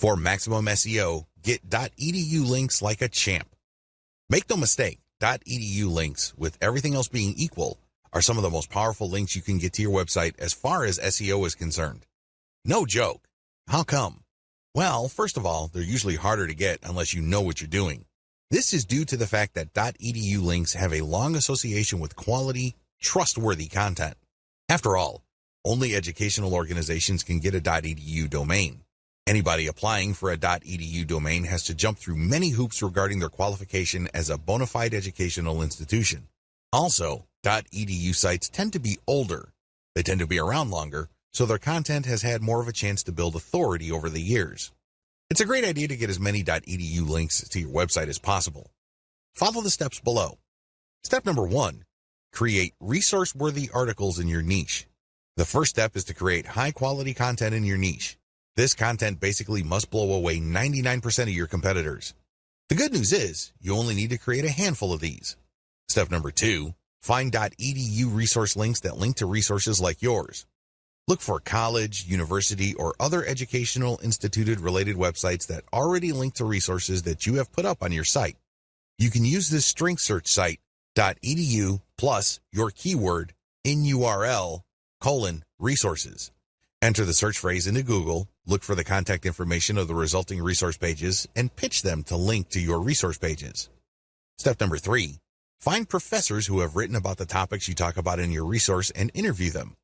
For Maximum SEO, get .edu links like a champ. Make no mistake, .edu links, with everything else being equal, are some of the most powerful links you can get to your website as far as SEO is concerned. No joke. How come? Well, first of all, they're usually harder to get unless you know what you're doing. This is due to the fact that .edu links have a long association with quality, trustworthy content. After all, only educational organizations can get a .edu domain. Anybody applying for a .edu domain has to jump through many hoops regarding their qualification as a bona fide educational institution. Also, .edu sites tend to be older. They tend to be around longer, so their content has had more of a chance to build authority over the years. It's a great idea to get as many .edu links to your website as possible. Follow the steps below. Step number 1, create resource-worthy articles in your niche. The first step is to create high-quality content in your niche. This content basically must blow away 99% of your competitors. The good news is, you only need to create a handful of these. Step number 2, find .edu resource links that link to resources like yours. Look for college, university, or other educational instituted-related websites that already link to resources that you have put up on your site. You can use this string search site, .edu plus your keyword in URL, resources. Enter the search phrase into Google, look for the contact information of the resulting resource pages, and pitch them to link to your resource pages. Step number 3, find professors who have written about the topics you talk about in your resource and interview them.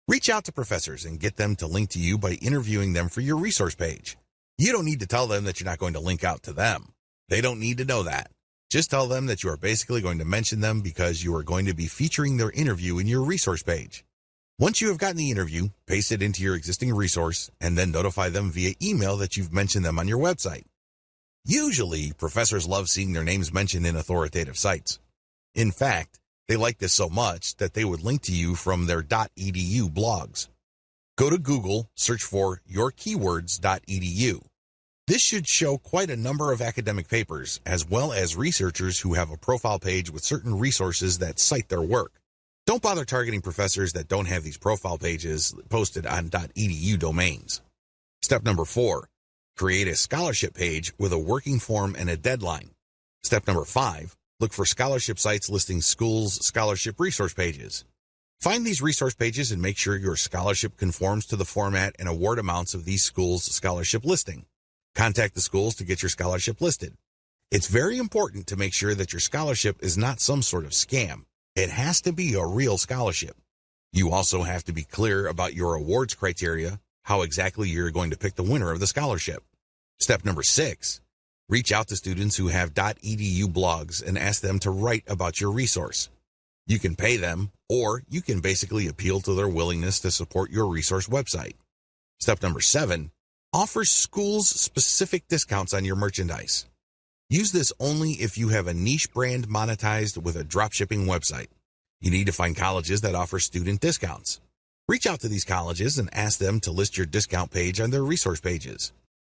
Reach out to professors and get them to link to you by interviewing them for your resource page. You don't need to tell them that you're not going to link out to them. They don't need to know that. Just tell them that you are basically going to mention them because you are going to be featuring their interview in your resource page. Once you have gotten the interview, paste it into your existing resource and then notify them via email that you've mentioned them on your website. Usually, professors love seeing their names mentioned in authoritative sites. In fact, they like this so much that they would link to you from their .edu blogs. Go to Google, search for yourkeywords.edu. This should show quite a number of academic papers, as well as researchers who have a profile page with certain resources that cite their work. Don't bother targeting professors that don't have these profile pages posted on .edu domains. Step number 4, create a scholarship page with a working form and a deadline. Step number 5, look for scholarship sites listing schools' scholarship resource pages. Find these resource pages and make sure your scholarship conforms to the format and award amounts of these schools' scholarship listing. Contact the schools to get your scholarship listed. It's very important to make sure that your scholarship is not some sort of scam. It has to be a real scholarship. You also have to be clear about your awards criteria, how exactly you're going to pick the winner of the scholarship. Step number 6, reach out to students who have .edu blogs and ask them to write about your resource. You can pay them, or you can basically appeal to their willingness to support your resource website. Step number 7, offer schools specific discounts on your merchandise. Use this only if you have a niche brand monetized with a dropshipping website. You need to find colleges that offer student discounts. Reach out to these colleges and ask them to list your discount page on their resource pages.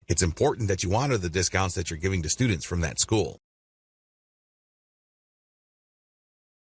It's important that you honor the discounts that you're giving to students from that school.